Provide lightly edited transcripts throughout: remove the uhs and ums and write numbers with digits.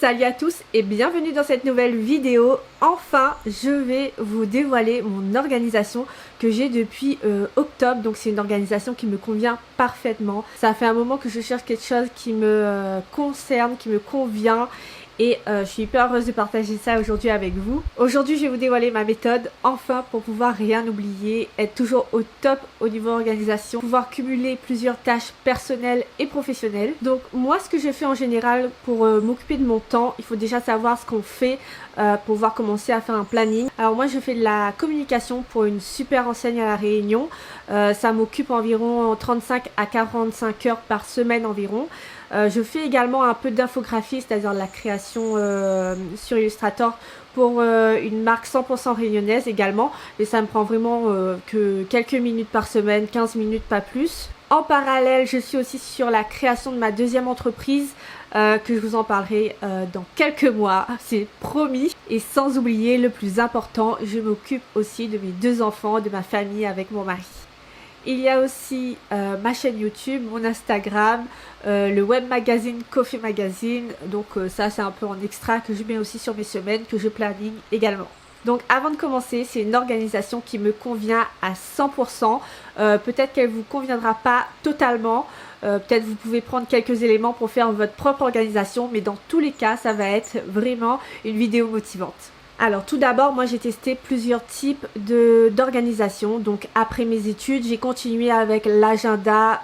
Salut à tous et bienvenue dans cette nouvelle vidéo. Enfin, je vais vous dévoiler mon organisation que j'ai depuis octobre. Donc c'est une organisation qui me convient parfaitement. Ça fait un moment que je cherche quelque chose qui me concerne, qui me convient. Et je suis hyper heureuse de partager ça aujourd'hui avec vous. Aujourd'hui, je vais vous dévoiler ma méthode, enfin, pour pouvoir rien oublier, être toujours au top au niveau organisation, pouvoir cumuler plusieurs tâches personnelles et professionnelles. Donc moi, ce que je fais en général pour m'occuper de mon temps, il faut déjà savoir ce qu'on fait pour pouvoir commencer à faire un planning. Alors moi, je fais de la communication pour une super enseigne à La Réunion. Ça m'occupe environ 35 à 45 heures par semaine environ. Je fais également un peu d'infographie, c'est-à-dire de la création sur Illustrator pour une marque 100% réunionnaise également. Mais ça me prend vraiment que quelques minutes par semaine, 15 minutes pas plus. En parallèle, je suis aussi sur la création de ma deuxième entreprise que je vous en parlerai dans quelques mois, c'est promis. Et sans oublier le plus important, je m'occupe aussi de mes deux enfants, de ma famille avec mon mari. Il y a aussi ma chaîne YouTube, mon Instagram, le web magazine Coffee Magazine. Donc ça c'est un peu en extra que je mets aussi sur mes semaines, que je planning également. Donc avant de commencer, c'est une organisation qui me convient à 100%. Peut-être qu'elle ne vous conviendra pas totalement. Peut-être vous pouvez prendre quelques éléments pour faire votre propre organisation. Mais dans tous les cas, ça va être vraiment une vidéo motivante. Alors tout d'abord, moi j'ai testé plusieurs types d'organisation. Donc après mes études, j'ai continué avec l'agenda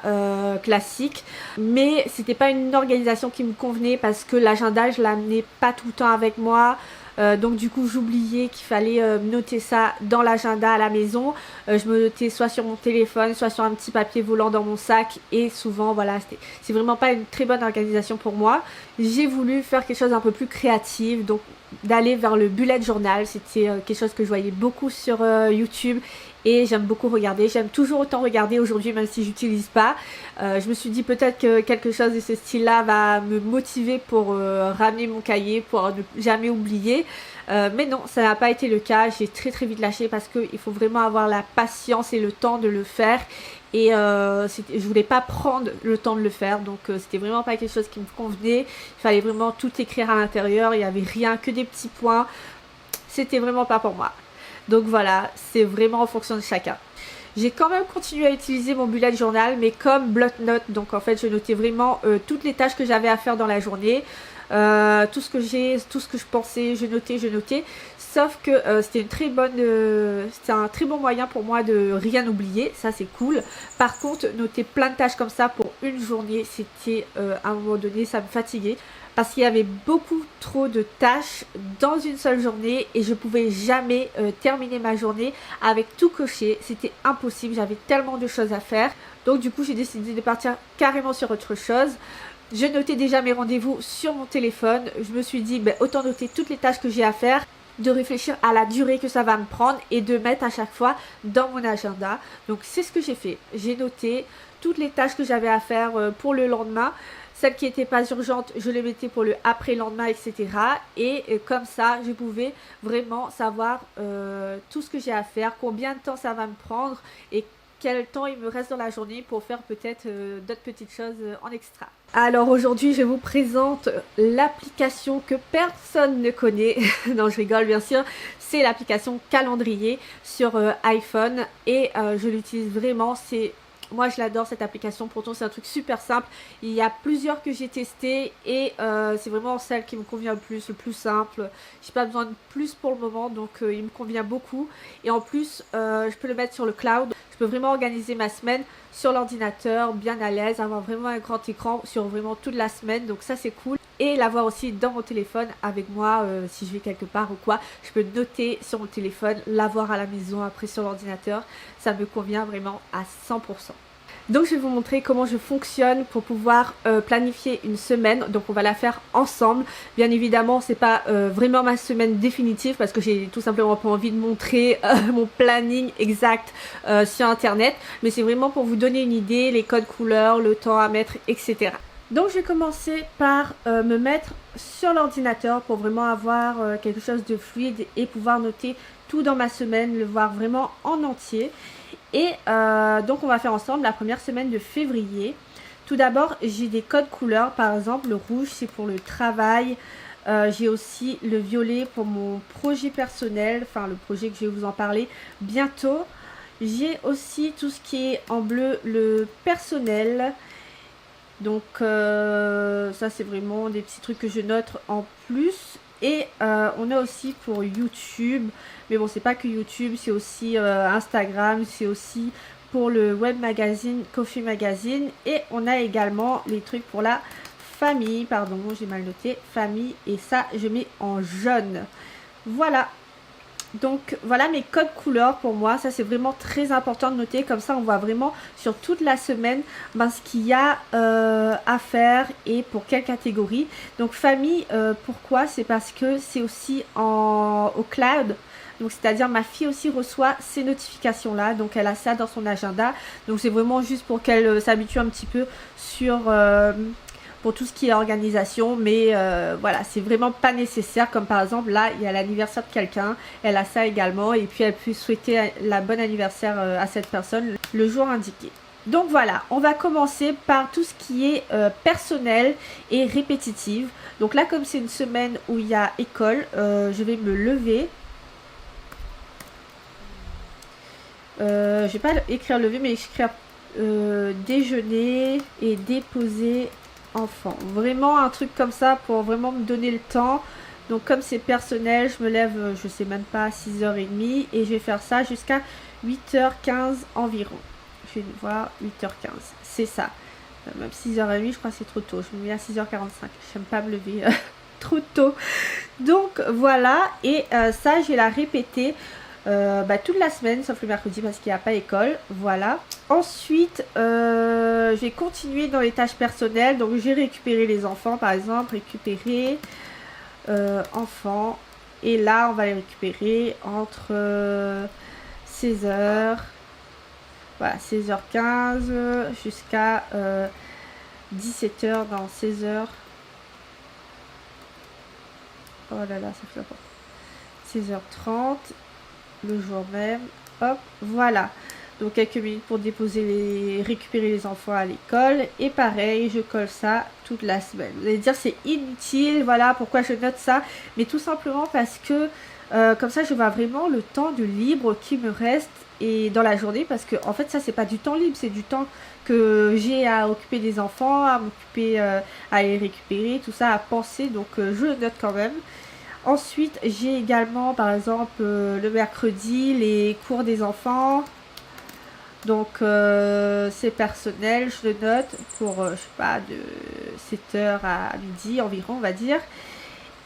classique. Mais c'était pas une organisation qui me convenait parce que l'agenda, je l'amenais pas tout le temps avec moi. Donc du coup j'oubliais qu'il fallait noter ça dans l'agenda à la maison. Je me notais soit sur mon téléphone, soit sur un petit papier volant dans mon sac. Et souvent voilà, c'est vraiment pas une très bonne organisation pour moi. J'ai voulu faire quelque chose un peu plus créatif, donc d'aller vers le bullet journal. C'était quelque chose que je voyais beaucoup sur YouTube. Et j'aime beaucoup regarder, j'aime toujours autant regarder aujourd'hui même si j'utilise pas. Je me suis dit peut-être que quelque chose de ce style là va me motiver pour ramener mon cahier, pour ne jamais oublier. Mais non, ça n'a pas été le cas, j'ai très vite lâché parce qu'il faut vraiment avoir la patience et le temps de le faire. Et je voulais pas prendre le temps de le faire, donc c'était vraiment pas quelque chose qui me convenait. Il fallait vraiment tout écrire à l'intérieur, il n'y avait rien, que des petits points. C'était vraiment pas pour moi. Donc voilà, c'est vraiment en fonction de chacun. J'ai quand même continué à utiliser mon bullet journal, mais comme bloc-notes. Donc en fait, je notais vraiment toutes les tâches que j'avais à faire dans la journée. Tout ce que je pensais, je notais. Sauf que c'était c'était un très bon moyen pour moi de rien oublier. Ça, c'est cool. Par contre, noter plein de tâches comme ça pour une journée, c'était à un moment donné, ça me fatiguait. Parce qu'il y avait beaucoup trop de tâches dans une seule journée et je pouvais jamais terminer ma journée avec tout coché. C'était impossible, j'avais tellement de choses à faire. Donc du coup, j'ai décidé de partir carrément sur autre chose. Je notais déjà mes rendez-vous sur mon téléphone. Je me suis dit, autant noter toutes les tâches que j'ai à faire, de réfléchir à la durée que ça va me prendre et de mettre à chaque fois dans mon agenda. Donc c'est ce que j'ai fait. J'ai noté toutes les tâches que j'avais à faire pour le lendemain. Celles qui n'étaient pas urgentes, je les mettais pour le après-lendemain, etc. Et comme ça, je pouvais vraiment savoir tout ce que j'ai à faire, combien de temps ça va me prendre et quel temps il me reste dans la journée pour faire peut-être d'autres petites choses en extra. Alors aujourd'hui, je vous présente l'application que personne ne connaît. Non, je rigole bien sûr. C'est l'application Calendrier sur iPhone et je l'utilise vraiment. Moi je l'adore cette application, pourtant c'est un truc super simple. Il y a plusieurs que j'ai testé et c'est vraiment celle qui me convient le plus simple. J'ai pas besoin de plus pour le moment, donc il me convient beaucoup. Et en plus je peux le mettre sur le cloud. Je peux vraiment organiser ma semaine sur l'ordinateur, bien à l'aise, avoir vraiment un grand écran sur vraiment toute la semaine, donc ça c'est cool. Et l'avoir aussi dans mon téléphone avec moi si je vais quelque part ou quoi. Je peux noter sur mon téléphone, l'avoir à la maison après sur l'ordinateur. Ça me convient vraiment à 100%. Donc je vais vous montrer comment je fonctionne pour pouvoir planifier une semaine. Donc on va la faire ensemble. Bien évidemment c'est pas vraiment ma semaine définitive parce que j'ai tout simplement pas envie de montrer mon planning exact sur internet. Mais c'est vraiment pour vous donner une idée, les codes couleurs, le temps à mettre, etc. Donc je vais commencer par me mettre sur l'ordinateur pour vraiment avoir quelque chose de fluide et pouvoir noter tout dans ma semaine, le voir vraiment en entier. Et donc on va faire ensemble la première semaine de février. Tout d'abord, j'ai des codes couleurs. Par exemple, le rouge c'est pour le travail, J'ai aussi le violet pour mon projet personnel, enfin le projet que je vais vous en parler bientôt. J'ai aussi tout ce qui est en bleu, le personnel. Donc ça c'est vraiment des petits trucs que je note en plus. Et on a aussi pour YouTube, mais bon c'est pas que YouTube, c'est aussi Instagram, c'est aussi pour le web magazine Coffee Magazine. Et on a également les trucs pour la famille, pardon j'ai mal noté, famille, et ça je mets en jaune. Voilà. Donc voilà mes codes couleurs pour moi, ça c'est vraiment très important de noter, comme ça on voit vraiment sur toute la semaine ce qu'il y a à faire et pour quelle catégorie. Donc famille, pourquoi? C'est parce que c'est aussi au cloud, donc c'est-à-dire ma fille aussi reçoit ces notifications là, donc elle a ça dans son agenda, donc c'est vraiment juste pour qu'elle s'habitue un petit peu sur... pour tout ce qui est organisation, mais voilà, c'est vraiment pas nécessaire, comme par exemple là il y a l'anniversaire de quelqu'un, elle a ça également, et puis elle peut souhaiter la bonne anniversaire à cette personne le jour indiqué. Donc voilà, on va commencer par tout ce qui est personnel et répétitif. Donc là, comme c'est une semaine où il y a école, je vais me lever. Je vais pas écrire lever, mais écrire déjeuner et déposer enfant. Vraiment un truc comme ça pour vraiment me donner le temps. Donc comme c'est personnel, je me lève, je sais même pas, 6h30 et je vais faire ça jusqu'à 8h15 environ. Je vais voir 8h15, c'est ça. Même 6h30, je crois que c'est trop tôt. Je me mets à 6h45. J'aime pas me lever trop tôt. Donc voilà, et ça je vais la répéter toute la semaine, sauf le mercredi parce qu'il n'y a pas école. Voilà. Ensuite, je vais continuer dans les tâches personnelles. Donc j'ai récupéré les enfants, par exemple, récupérer enfants. Et là, on va les récupérer entre 16h, voilà, 16h15 jusqu'à 17h, dans 16h. Oh là là, ça fait n'importe. 16h30, le jour même. Hop, voilà. Donc quelques minutes pour récupérer les enfants à l'école. Et pareil, je colle ça toute la semaine. Vous allez dire c'est inutile, voilà pourquoi je note ça. Mais tout simplement parce que comme ça je vois vraiment le temps de libre qui me reste et dans la journée. Parce que en fait ça c'est pas du temps libre, c'est du temps que j'ai à occuper des enfants, à m'occuper, à les récupérer, tout ça, à penser. Donc je le note quand même. Ensuite j'ai également par exemple le mercredi les cours des enfants. Donc c'est personnel, je le note pour je sais pas de 7h à midi environ on va dire.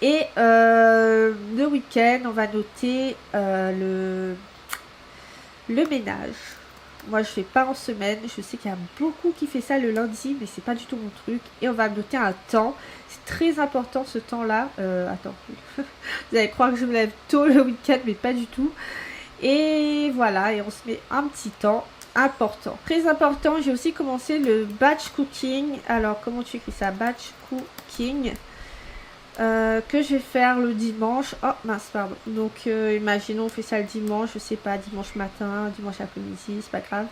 Et le week-end on va noter le ménage. Moi je fais pas en semaine, je sais qu'il y a beaucoup qui fait ça le lundi, mais c'est pas du tout mon truc. Et on va noter un temps, c'est très important ce temps là. Attends, vous allez croire que je me lève tôt le week-end, mais pas du tout. Et voilà, et on se met un petit temps important. Très important, j'ai aussi commencé le batch cooking. Alors, comment tu écris ça? Batch cooking. Que je vais faire le dimanche. Oh, mince, pardon. Donc, imaginons, on fait ça le dimanche, je sais pas, dimanche matin, dimanche après-midi, c'est pas grave.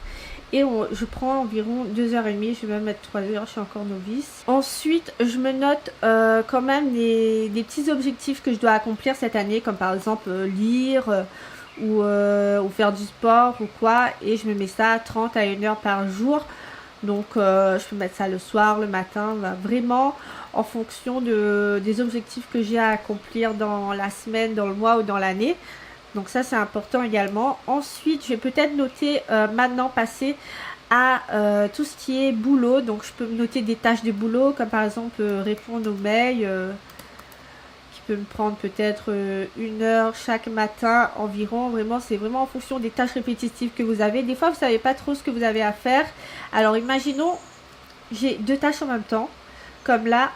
Et je prends environ 2h30, je vais même mettre 3h, je suis encore novice. Ensuite, je me note quand même des petits objectifs que je dois accomplir cette année, comme par exemple lire... ou faire du sport ou quoi, et je me mets ça 30 à 1 heure par jour. Donc je peux mettre ça le soir, le matin, vraiment en fonction des objectifs que j'ai à accomplir dans la semaine, dans le mois ou dans l'année. Donc ça c'est important également. Ensuite je vais peut-être noter maintenant passer à tout ce qui est boulot. Donc je peux noter des tâches de boulot comme par exemple répondre aux mails, peut me prendre peut-être 1 heure chaque matin environ. Vraiment, c'est vraiment en fonction des tâches répétitives que vous avez. Des fois, vous savez pas trop ce que vous avez à faire. Alors, imaginons, j'ai 2 tâches en même temps. Comme là,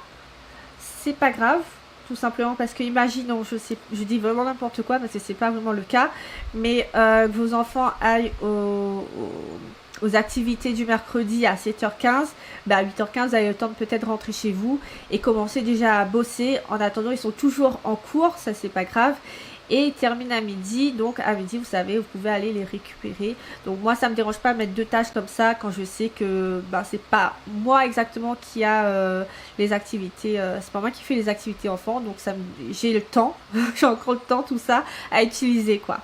c'est pas grave. Tout simplement parce que, imaginons, je dis vraiment n'importe quoi parce que c'est pas vraiment le cas. Mais que vos enfants aillent aux activités du mercredi à 7h15, à 8h15 vous avez le temps de peut-être rentrer chez vous et commencer déjà à bosser. En attendant, ils sont toujours en cours, ça c'est pas grave. et ils terminent à midi. Donc à midi, vous savez, vous pouvez aller les récupérer. Donc moi, ça me dérange pas de mettre 2 tâches comme ça quand je sais que c'est pas moi exactement qui a les activités, c'est pas moi qui fais les activités enfants, donc j'ai le temps, j'ai encore le temps tout ça à utiliser quoi.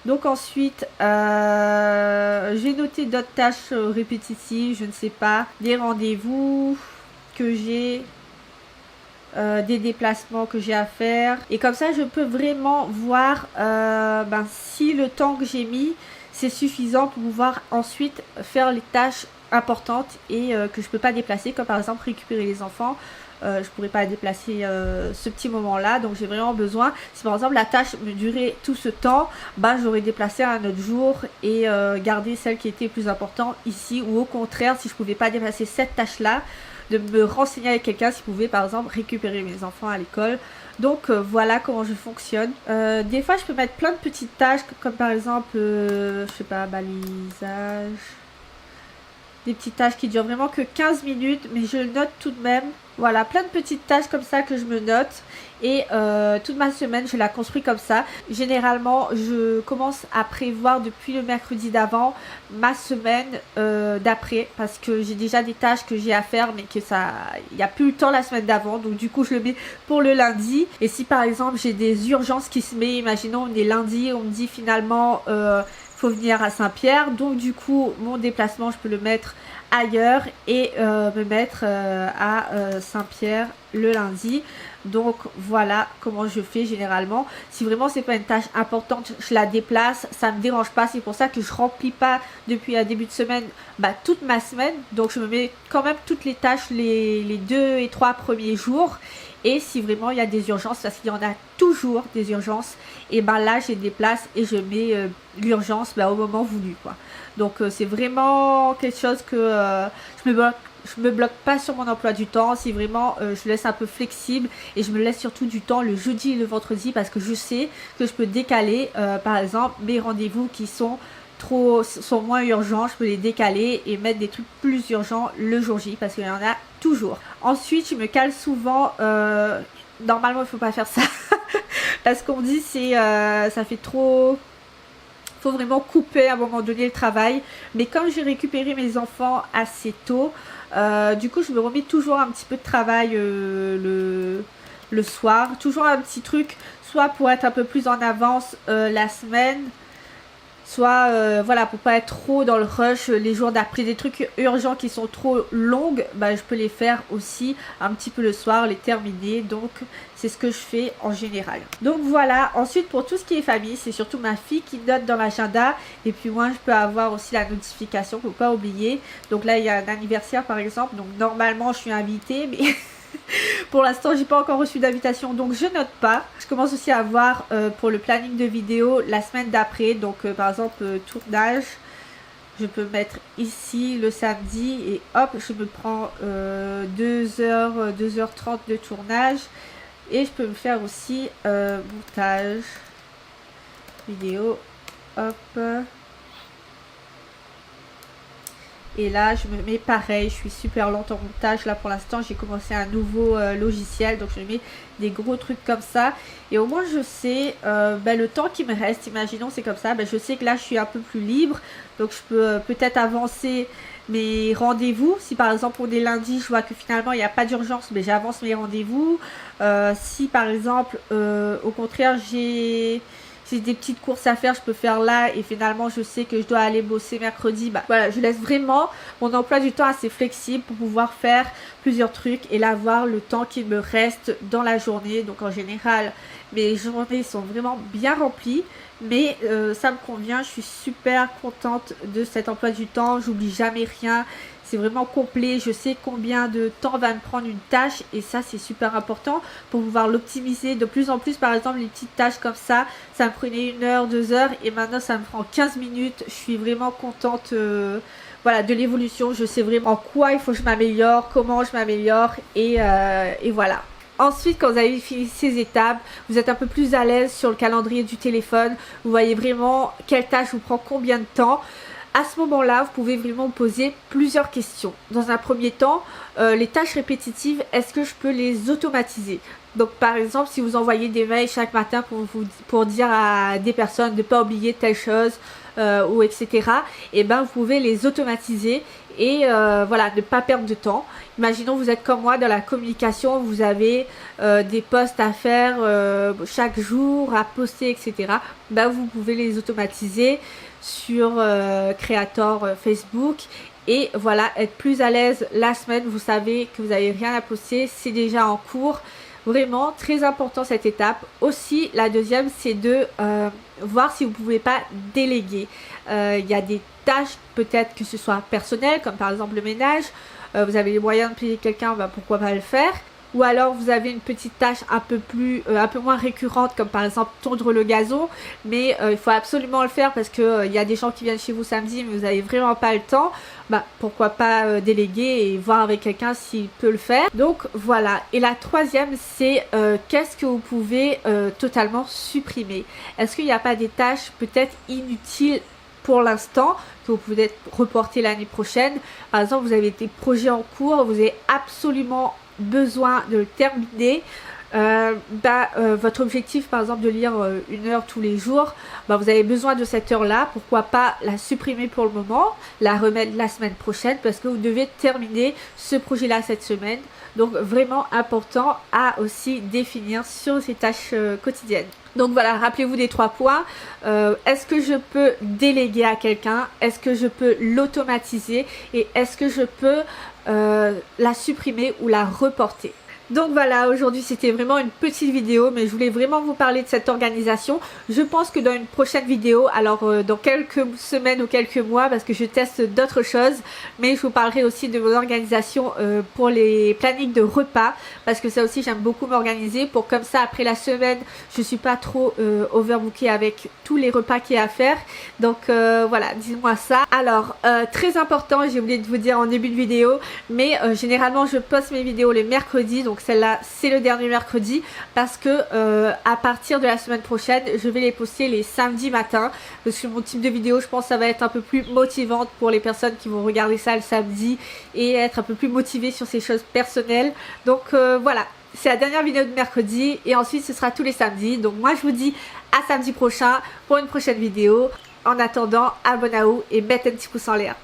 Donc ensuite, j'ai noté d'autres tâches répétitives, je ne sais pas, des rendez-vous que j'ai, des déplacements que j'ai à faire. Et comme ça, je peux vraiment voir si le temps que j'ai mis, c'est suffisant pour pouvoir ensuite faire les tâches importantes et que je peux pas déplacer, comme par exemple récupérer les enfants. Je pourrais pas déplacer ce petit moment là, donc j'ai vraiment besoin, si par exemple la tâche me durait tout ce temps, j'aurais déplacé à un autre jour et gardé celle qui était plus importante ici, ou au contraire, si je pouvais pas déplacer cette tâche là, de me renseigner avec quelqu'un s'il pouvait par exemple récupérer mes enfants à l'école. Donc voilà comment je fonctionne. Des fois je peux mettre plein de petites tâches comme par exemple je sais pas, balisage, des petites tâches qui durent vraiment que 15 minutes, mais je le note tout de même. Voilà, plein de petites tâches comme ça que je me note. Et toute ma semaine, je la construis comme ça. Généralement, je commence à prévoir depuis le mercredi d'avant ma semaine d'après. Parce que j'ai déjà des tâches que j'ai à faire, mais que il n'y a plus le temps la semaine d'avant. Donc du coup, je le mets pour le lundi. Et si par exemple, j'ai des urgences qui se mettent, imaginons, on est lundi, on me dit finalement... faut venir à Saint-Pierre, donc du coup mon déplacement je peux le mettre ailleurs et me mettre à Saint-Pierre le lundi. Donc voilà comment je fais généralement. Si vraiment c'est pas une tâche importante, je la déplace, ça me dérange pas. C'est pour ça que je remplis pas depuis un début de semaine toute ma semaine. Donc je me mets quand même toutes les tâches les 2 et 3 premiers jours. Et si vraiment il y a des urgences, parce qu'il y en a toujours des urgences, et là je les déplace et je mets l'urgence au moment voulu quoi. Donc c'est vraiment quelque chose que je me bloque pas sur mon emploi du temps. C'est vraiment je laisse un peu flexible et je me laisse surtout du temps le jeudi et le vendredi parce que je sais que je peux décaler par exemple mes rendez-vous qui sont moins urgents, je peux les décaler et mettre des trucs plus urgents le jour J parce qu'il y en a toujours. Ensuite, je me cale souvent, normalement il faut pas faire ça parce qu'on me dit ça fait trop, faut vraiment couper à un moment donné le travail, mais comme j'ai récupéré mes enfants assez tôt, du coup je me remets toujours un petit peu de travail le soir, toujours un petit truc, soit pour être un peu plus en avance la semaine, soit voilà, pour pas être trop dans le rush les jours d'après. Des trucs urgents qui sont trop longues, je peux les faire aussi un petit peu le soir, les terminer. Donc c'est ce que je fais en général. Donc voilà, ensuite pour tout ce qui est famille, c'est surtout ma fille qui note dans l'agenda. Et puis moi je peux avoir aussi la notification pour pas oublier. Donc là il y a un anniversaire par exemple, donc normalement je suis invitée, mais... Pour l'instant, j'ai pas encore reçu d'invitation, donc je note pas. Je commence aussi à voir pour le planning de vidéo la semaine d'après. Donc par exemple, tournage, je peux mettre ici le samedi et hop, je me prends 2h, 2h30 de tournage. Et je peux me faire aussi montage vidéo, hop. Et là, je me mets pareil, je suis super lente en montage. Là, pour l'instant, j'ai commencé un nouveau logiciel. Donc, je mets des gros trucs comme ça. Et au moins, je sais le temps qui me reste. Imaginons, c'est comme ça. Je sais que là, je suis un peu plus libre. Donc, je peux peut-être avancer mes rendez-vous. Si, par exemple, on est lundi, je vois que finalement, il n'y a pas d'urgence, mais j'avance mes rendez-vous. Si, par exemple, au contraire, j'ai des petites courses à faire, je peux faire là et finalement je sais que je dois aller bosser mercredi, voilà, je laisse vraiment mon emploi du temps assez flexible pour pouvoir faire plusieurs trucs et là voir le temps qu'il me reste dans la journée. Donc en général mes journées sont vraiment bien remplies, mais ça me convient, je suis super contente de cet emploi du temps, j'oublie jamais rien. C'est vraiment complet, je sais combien de temps va me prendre une tâche et ça c'est super important pour pouvoir l'optimiser de plus en plus. Par exemple les petites tâches comme ça me prenait 1 heure, 2 heures et maintenant ça me prend 15 minutes. Je suis vraiment contente voilà, de l'évolution, je sais vraiment en quoi il faut que je m'améliore, comment je m'améliore et voilà. Ensuite, quand vous avez fini ces étapes, vous êtes un peu plus à l'aise sur le calendrier du téléphone, vous voyez vraiment quelle tâche vous prend combien de temps. À ce moment-là, vous pouvez vraiment vous poser plusieurs questions. Dans un premier temps, les tâches répétitives, est-ce que je peux les automatiser? Donc par exemple, si vous envoyez des mails chaque matin pour dire à des personnes de ne pas oublier telle chose ou etc. Et ben vous pouvez les automatiser et voilà, ne pas perdre de temps. Imaginons vous êtes comme moi dans la communication, vous avez des posts à faire chaque jour, à poster, etc. Ben vous pouvez les automatiser sur Creator Facebook. Et voilà, être plus à l'aise la semaine, vous savez que vous n'avez rien à poster, c'est déjà en cours. Vraiment, très important cette étape. Aussi, la deuxième, c'est de voir si vous ne pouvez pas déléguer. Il y a des tâches, peut-être que ce soit personnelles, comme par exemple le ménage. Vous avez les moyens de payer quelqu'un, ben pourquoi pas le faire. Ou alors vous avez une petite tâche un peu moins récurrente, comme par exemple tondre le gazon, mais il faut absolument le faire parce que il y a des gens qui viennent chez vous samedi mais vous n'avez vraiment pas le temps. Bah pourquoi pas déléguer et voir avec quelqu'un s'il peut le faire. Donc voilà. Et la troisième, c'est qu'est-ce que vous pouvez totalement supprimer. Est-ce qu'il n'y a pas des tâches peut-être inutiles pour l'instant que vous pouvez reporter l'année prochaine? Par exemple, vous avez des projets en cours, vous avez absolument besoin de le terminer. Votre objectif par exemple de lire 1 heure tous les jours, vous avez besoin de cette heure là, pourquoi pas la supprimer pour le moment, la remettre la semaine prochaine parce que vous devez terminer ce projet là cette semaine. Donc vraiment important à aussi définir sur ces tâches quotidiennes. Donc voilà, rappelez-vous des 3 points. Est-ce que je peux déléguer à quelqu'un? Est-ce que je peux l'automatiser? Et est-ce que je peux la supprimer ou la reporter? Donc voilà, aujourd'hui c'était vraiment une petite vidéo, mais je voulais vraiment vous parler de cette organisation. Je pense que dans une prochaine vidéo, alors dans quelques semaines ou quelques mois, parce que je teste d'autres choses, mais je vous parlerai aussi de mon organisation pour les plannings de repas, parce que ça aussi j'aime beaucoup m'organiser pour comme ça après la semaine, je suis pas trop overbookée avec tous les repas qu'il y a à faire. Donc voilà, dites-moi ça. Alors très important, j'ai oublié de vous dire en début de vidéo, mais généralement je poste mes vidéos les mercredis, donc celle-là c'est le dernier mercredi parce que à partir de la semaine prochaine je vais les poster les samedis matins parce que mon type de vidéo je pense que ça va être un peu plus motivante pour les personnes qui vont regarder ça le samedi et être un peu plus motivées sur ces choses personnelles. Donc voilà, c'est la dernière vidéo de mercredi et ensuite ce sera tous les samedis. Donc moi je vous dis à samedi prochain pour une prochaine vidéo. En attendant, abonnez-vous et mettez un petit pouce en l'air.